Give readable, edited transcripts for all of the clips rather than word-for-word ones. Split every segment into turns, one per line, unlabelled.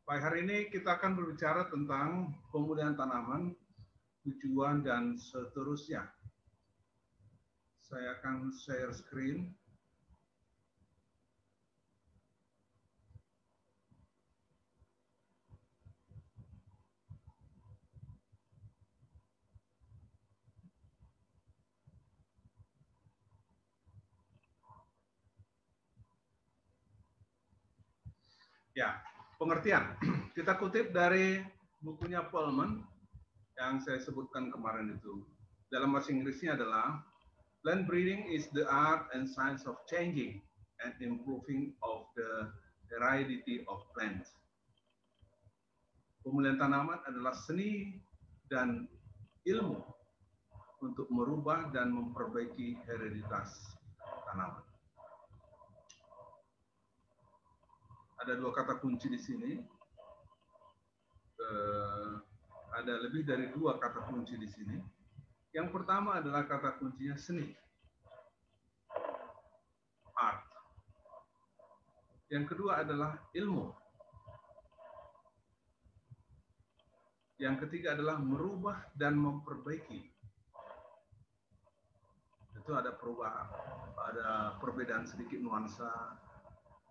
Baik, hari ini kita akan berbicara tentang pemulihan tanaman, tujuan, dan seterusnya. Saya akan share screen. Ya, pengertian. Kita kutip dari bukunya Pullman yang saya sebutkan kemarin itu. Dalam bahasa Inggrisnya adalah Plant breeding is the art and science of changing and improving of the heredity of plants. Pemulihan tanaman adalah seni dan ilmu untuk merubah dan memperbaiki hereditas tanaman. Ada dua kata kunci di sini. Ada lebih dari dua kata kunci di sini. Yang pertama adalah kata kuncinya seni, art. Yang kedua adalah ilmu. Yang ketiga adalah merubah dan memperbaiki. Itu ada perubahan, ada perbedaan sedikit nuansa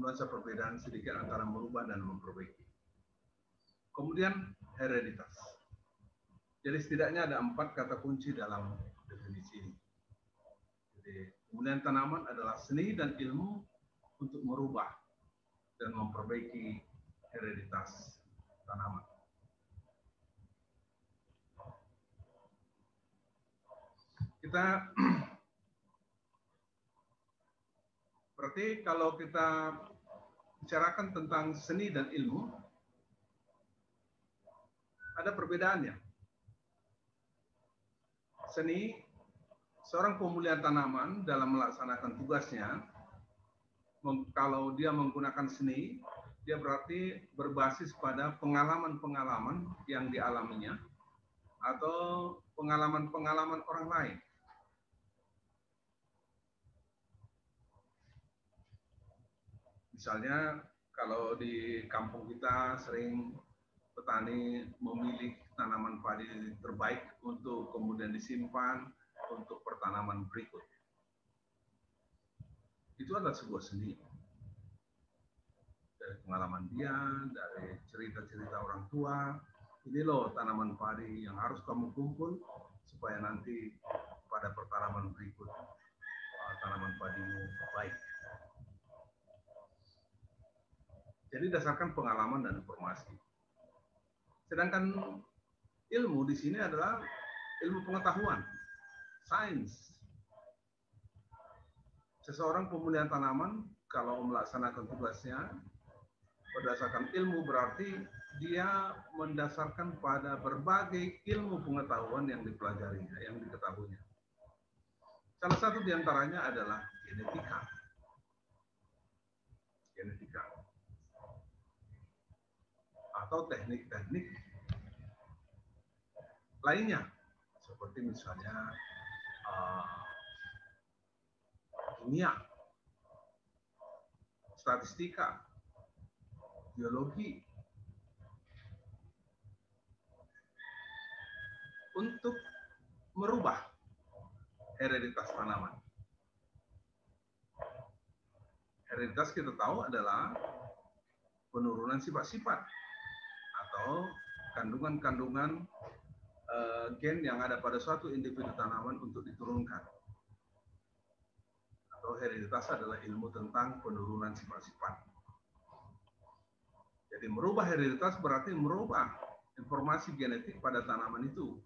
perbedaan sedikit antara merubah dan memperbaiki. Kemudian hereditas. Jadi setidaknya ada 4 kata kunci dalam definisi ini. Jadi pemulihan tanaman adalah seni dan ilmu untuk merubah dan memperbaiki hereditas tanaman. Kita berarti kalau kita bicarakan tentang seni dan ilmu, ada perbedaannya. Seni, seorang pemulihan tanaman dalam melaksanakan tugasnya, kalau dia menggunakan seni, dia berarti berbasis pada pengalaman-pengalaman yang dialaminya atau pengalaman-pengalaman orang lain. Misalnya kalau di kampung kita sering petani memilih tanaman padi terbaik untuk kemudian disimpan untuk pertanaman berikut. Itu adalah sebuah seni. Dari pengalaman dia, dari cerita-cerita orang tua, ini loh tanaman padi yang harus kamu kumpul supaya nanti pada pertanaman berikut tanaman padimu baik. Jadi dasarkan pengalaman dan informasi. Sedangkan ilmu di sini adalah ilmu pengetahuan, sains. Seseorang pemulihan tanaman kalau melaksanakan tugasnya berdasarkan ilmu berarti dia mendasarkan pada berbagai ilmu pengetahuan yang dipelajarinya, yang diketahuinya. Salah satu diantaranya adalah genetika. Atau teknik-teknik lainnya, seperti misalnya kimia, statistika, biologi, untuk merubah hereditas tanaman. Hereditas kita tahu adalah penurunan sifat-sifat atau kandungan-kandungan gen yang ada pada suatu individu tanaman untuk diturunkan. Atau hereditas adalah ilmu tentang penurunan sifat-sifat. Jadi merubah hereditas berarti merubah informasi genetik pada tanaman itu.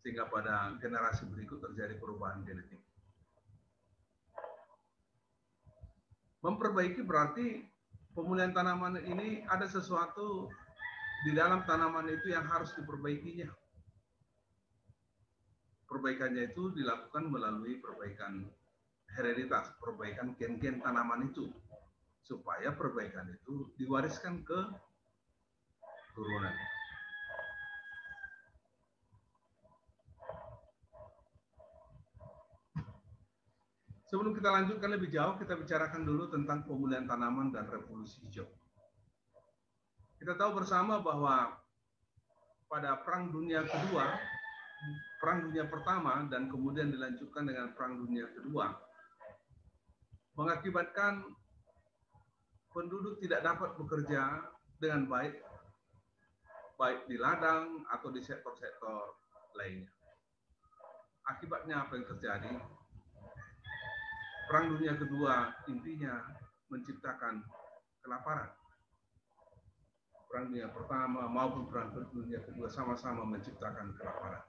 Sehingga pada generasi berikut terjadi perubahan genetik. Memperbaiki berarti pemulihan tanaman ini ada sesuatu di dalam tanaman itu yang harus diperbaikinya. Perbaikannya itu dilakukan melalui perbaikan hereditas, perbaikan gen-gen tanaman itu. Supaya perbaikan itu diwariskan ke turunan. Sebelum kita lanjutkan lebih jauh, kita bicarakan dulu tentang pemulihan tanaman dan revolusi hijau. Kita tahu bersama bahwa pada Perang Dunia Kedua, Perang Dunia Pertama, dan kemudian dilanjutkan dengan Perang Dunia Kedua, mengakibatkan penduduk tidak dapat bekerja dengan baik di ladang atau di sektor-sektor lainnya. Akibatnya apa yang terjadi? Perang Dunia Kedua intinya menciptakan kelaparan. Perang Dunia Pertama maupun Perang Dunia Kedua sama-sama menciptakan kelaparan.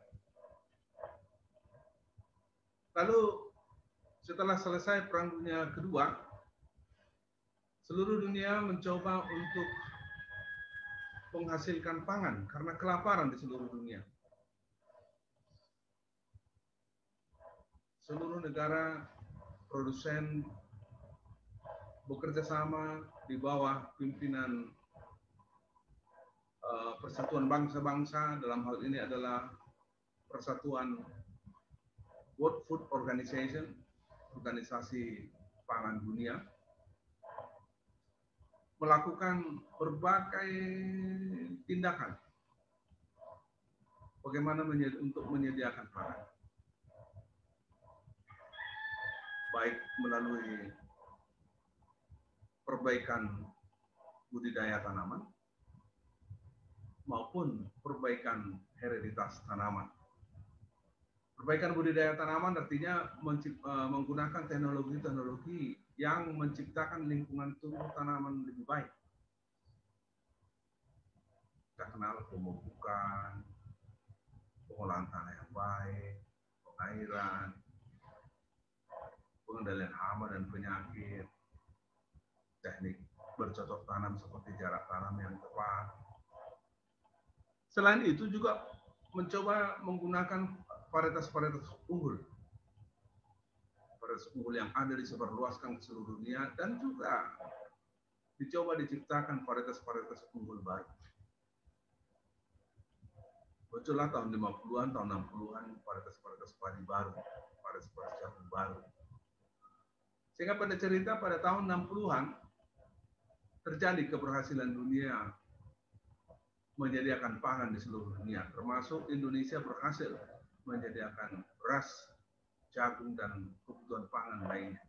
Lalu setelah selesai Perang Dunia Kedua, seluruh dunia mencoba untuk menghasilkan pangan karena kelaparan di seluruh dunia. Seluruh negara produsen bekerja sama di bawah pimpinan Persatuan Bangsa-Bangsa, dalam hal ini adalah Persatuan World Food Organization, Organisasi Pangan Dunia, melakukan berbagai tindakan bagaimana untuk menyediakan pangan, baik melalui perbaikan budidaya tanaman maupun perbaikan hereditas tanaman. Perbaikan budidaya tanaman artinya menggunakan teknologi-teknologi yang menciptakan lingkungan tumbuh tanaman lebih baik. Kita kenal pemupukan, pengolahan tanah yang baik, pengairan, pengendalian hama dan penyakit, teknik bercocok tanam seperti jarak tanam yang tepat. Selain itu juga mencoba menggunakan varietas-varietas unggul. Varietas unggul yang ada disebarluaskan ke seluruh dunia, dan juga dicoba diciptakan varietas-varietas unggul baru. Muncullah tahun 50-an, tahun 60-an, varietas-varietas padi baru, varietas-varietas jagung baru. Sehingga pada cerita pada tahun 60-an, terjadi keberhasilan dunia menyediakan pangan di seluruh dunia, termasuk Indonesia berhasil menyediakan beras, jagung, dan kebutuhan pangan lainnya.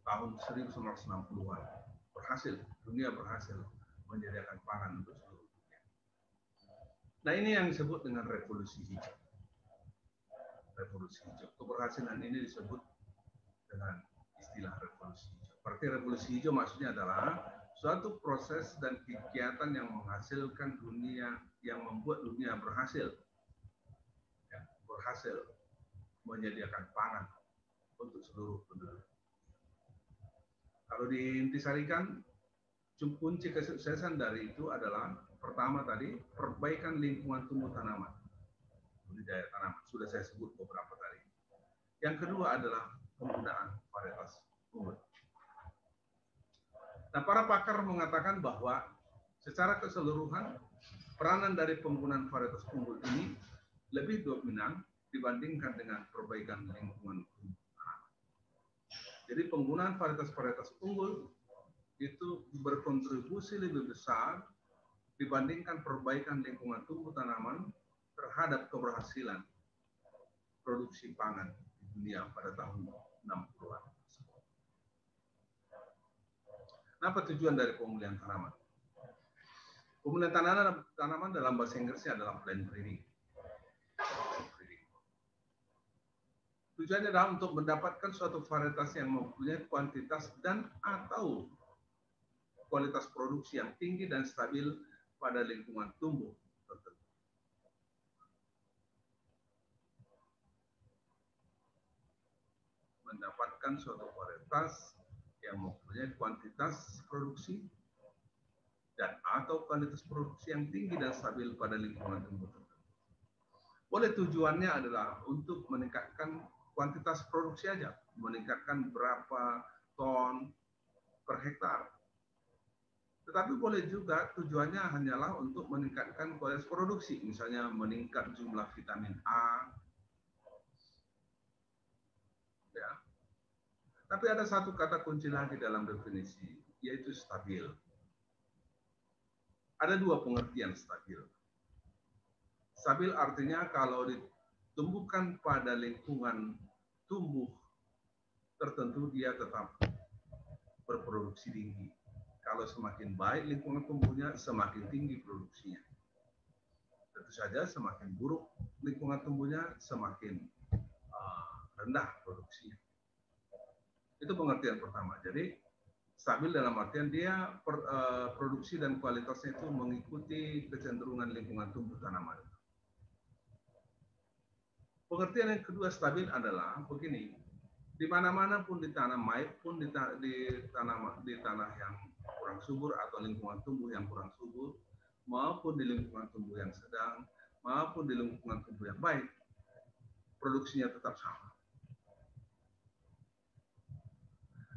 Tahun 1960-an, dunia berhasil menyediakan pangan untuk seluruh dunia. Nah, ini yang disebut dengan revolusi hijau. Revolusi hijau. Keberhasilan ini disebut dengan istilah revolusi hijau. Berarti revolusi hijau maksudnya adalah suatu proses dan kegiatan yang menghasilkan dunia, yang membuat dunia berhasil menyediakan pangan untuk seluruh penduduk. Kalau diintisarikan, kunci kesuksesan dari itu adalah pertama tadi, perbaikan lingkungan tumbuh tanaman, budidaya tanaman, sudah saya sebut beberapa tadi. Yang kedua adalah penggunaan varietas unggul. Nah, para pakar mengatakan bahwa secara keseluruhan peranan dari penggunaan varietas unggul ini lebih dominan dibandingkan dengan perbaikan lingkungan tumbuh tanaman. Jadi penggunaan varietas-varietas unggul itu berkontribusi lebih besar dibandingkan perbaikan lingkungan tumbuh tanaman terhadap keberhasilan produksi pangan di dunia pada tahun 60-an. Apa tujuan dari pemulihan tanaman? Pemulihan tanaman dalam bahasa Inggrisnya adalah plant breeding. Tujuannya adalah untuk mendapatkan suatu varietas yang mempunyai kuantitas dan atau kualitas produksi yang tinggi dan stabil pada lingkungan tumbuh tertentu. Mendapatkan suatu varietas yang mempunyai kuantitas produksi dan atau kualitas produksi yang tinggi dan stabil pada lingkungan tumbuh tertentu. Boleh tujuannya adalah untuk meningkatkan kuantitas produksi aja, meningkatkan berapa ton per hektar. Tetapi boleh juga tujuannya hanyalah untuk meningkatkan kualitas produksi, misalnya meningkat jumlah vitamin A, Tapi ada satu kata kunci lagi dalam definisi, yaitu stabil. Ada dua pengertian stabil. Stabil artinya kalau ditumbuhkan pada lingkungan tumbuh tertentu, dia tetap berproduksi tinggi. Kalau semakin baik lingkungan tumbuhnya, semakin tinggi produksinya. Tentu saja semakin buruk lingkungan tumbuhnya, semakin rendah produksinya. Itu pengertian pertama. Jadi stabil dalam artian dia produksi dan kualitasnya itu mengikuti kecenderungan lingkungan tumbuh tanaman. Pengertian yang kedua stabil adalah begini, di mana-mana pun ditanam, baik pun di tanah yang kurang subur atau lingkungan tumbuh yang kurang subur, maupun di lingkungan tumbuh yang sedang, maupun di lingkungan tumbuh yang baik, produksinya tetap sama.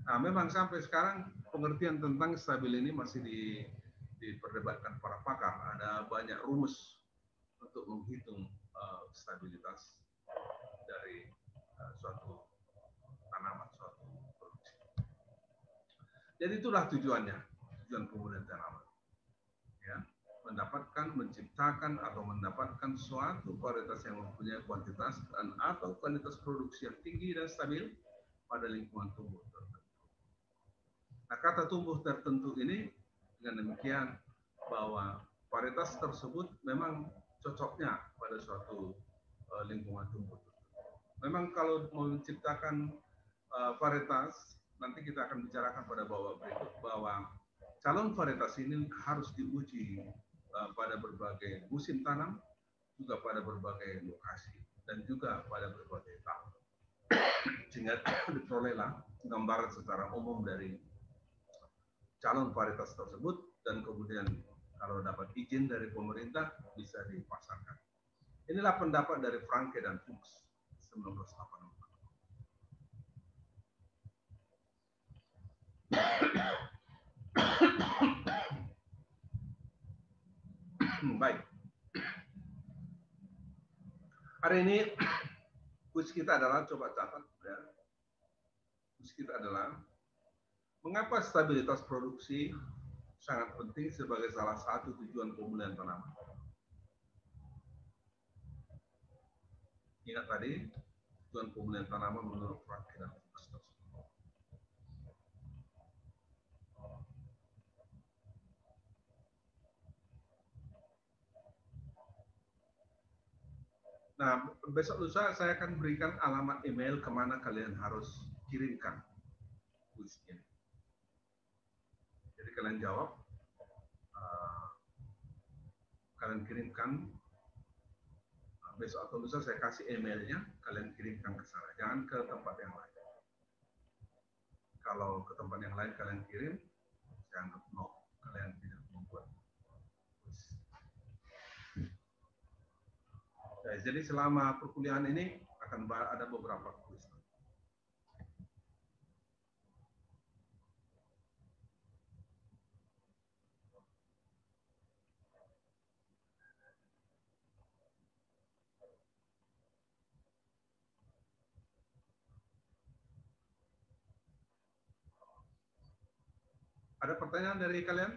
Nah, memang sampai sekarang pengertian tentang stabil ini masih diperdebatkan para pakar. Ada banyak rumus untuk menghitung stabilitas dari suatu tanaman, suatu produksi. Jadi itulah tujuannya, tujuan pembudidayan tanaman. Ya, menciptakan atau mendapatkan suatu varietas yang mempunyai kuantitas dan atau kualitas produksi yang tinggi dan stabil pada lingkungan tumbuh tertentu. Nah, kata tumbuh tertentu ini dengan demikian bahwa varietas tersebut memang cocoknya pada suatu lingkungan tumbuh. Memang kalau menciptakan varietas, nanti kita akan bicarakan pada babak berikut bahwa calon varietas ini harus diuji pada berbagai musim tanam, juga pada berbagai lokasi, dan juga pada berbagai tahun. Sehingga diperolehlah gambaran secara umum dari calon varietas tersebut, dan kemudian kalau dapat izin dari pemerintah bisa dipasarkan. Inilah pendapat dari Franke dan Fuchs 1984. Baik. Hari ini kuis kita adalah, coba catat ya. Kuis kita adalah mengapa stabilitas produksi sangat penting sebagai salah satu tujuan pembudidayan tanaman. Ingat tadi tujuan pembudidayan tanaman menurut Franke dan Fuchs. Nah, besok lusa saya akan berikan alamat email kemana kalian harus kirimkan kuis ini. Jadi kalian jawab, kalian kirimkan besok atau lusa saya kasih emailnya, kalian kirimkan ke sana, jangan ke tempat yang lain. Kalau ke tempat yang lain kalian kirim, saya anggap no, kalian tidak membuat kuis. Nah, jadi selama perkuliahan ini akan ada beberapa kuis. Ada pertanyaan dari kalian?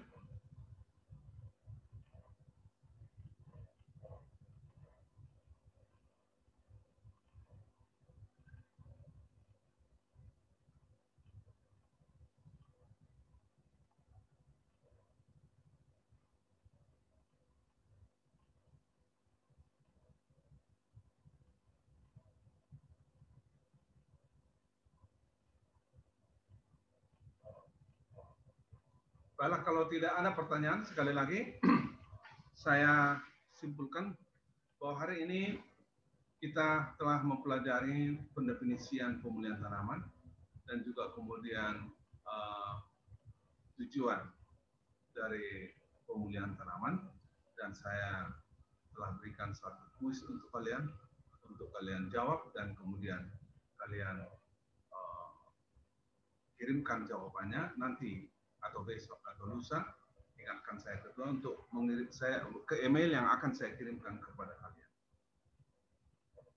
Baiklah, kalau tidak ada pertanyaan, sekali lagi saya simpulkan bahwa hari ini kita telah mempelajari pendefinisian pemulihan tanaman dan juga kemudian tujuan dari pemulihan tanaman, dan saya telah berikan satu kuis untuk kalian jawab, dan kemudian kalian kirimkan jawabannya nanti atau besok atau lusa. Ingatkan saya kedua untuk mengirim saya ke email yang akan saya kirimkan kepada kalian.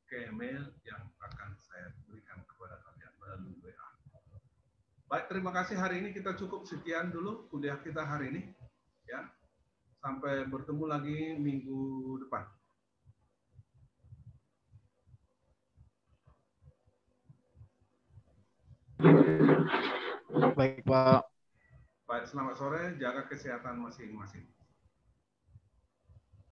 Ke email yang akan saya berikan kepada kalian melalui WA. Baik, terima kasih. Hari ini kita cukup sekian dulu kuliah kita hari ini. Ya, sampai bertemu lagi minggu depan.
Baik, Pak.
Baik, selamat sore. Jaga kesehatan masing-masing.